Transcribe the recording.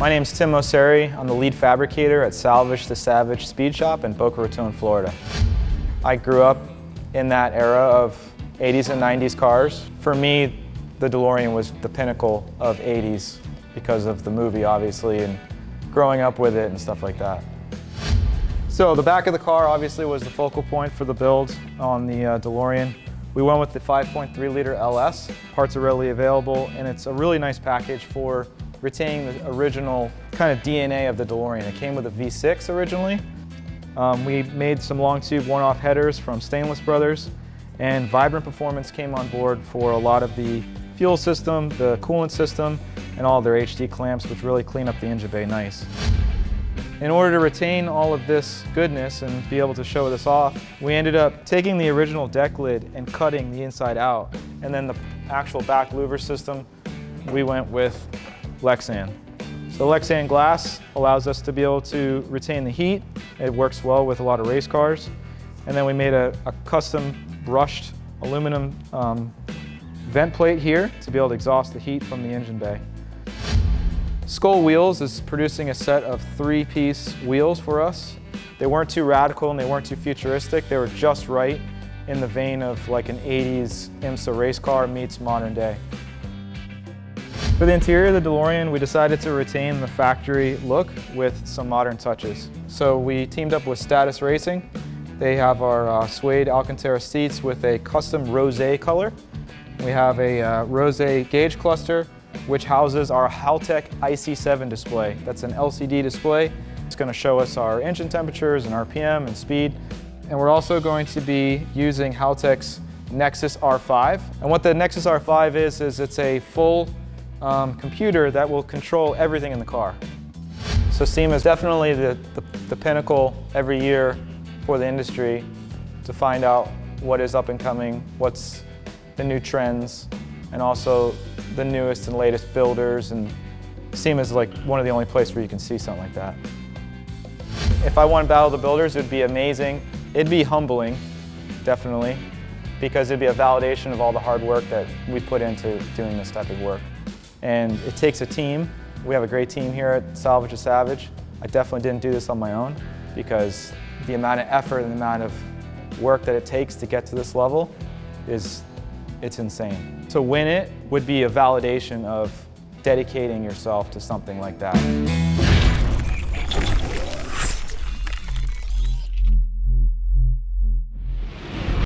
My name's Tim Moceri. I'm the lead fabricator at Salvage the Savage Speed Shop in Boca Raton, Florida. I grew up in that era of 80s and 90s cars. For me, the DeLorean was the pinnacle of 80s because of the movie, obviously, and growing up with it and stuff like that. So the back of the car obviously was the focal point for the build on the DeLorean. We went with the 5.3 liter LS. Parts are readily available, and it's a really nice package for retaining the original kind of DNA of the DeLorean. It came with a V6 originally. We made some long tube one-off headers from Stainless Brothers, and Vibrant Performance came on board for a lot of the fuel system, the coolant system, and all their HD clamps, which really clean up the engine bay nice. In order to retain all of this goodness and be able to show this off, we ended up taking the original deck lid and cutting the inside out. And then the actual back louver system, we went with Lexan. So Lexan glass allows us to be able to retain the heat. It works well with a lot of race cars. And then we made a custom brushed aluminum vent plate here to be able to exhaust the heat from the engine bay. Skull Wheels is producing a set of 3-piece wheels for us. They weren't too radical and they weren't too futuristic. They were just right in the vein of like an 80s IMSA race car meets modern day. For the interior of the DeLorean, we decided to retain the factory look with some modern touches. So we teamed up with Status Racing. They have our suede Alcantara seats with a custom rosé color. We have a rosé gauge cluster, which houses our Haltech IC7 display. That's an LCD display. It's going to show us our engine temperatures and RPM and speed. And we're also going to be using Haltech's Nexus R5. And what the Nexus R5 is it's a full computer that will control everything in the car. So SEMA is definitely the pinnacle every year for the industry to find out what is up and coming, what's the new trends, and also the newest and latest builders, and SEMA is like one of the only places where you can see something like that. If I won Battle of the Builders, it would be amazing. It'd be humbling, definitely, because it'd be a validation of all the hard work that we put into doing this type of work. And it takes a team. We have a great team here at Salvage the Savage. I definitely didn't do this on my own because the amount of effort and the amount of work that it takes to get to this level it's insane. To win it would be a validation of dedicating yourself to something like that.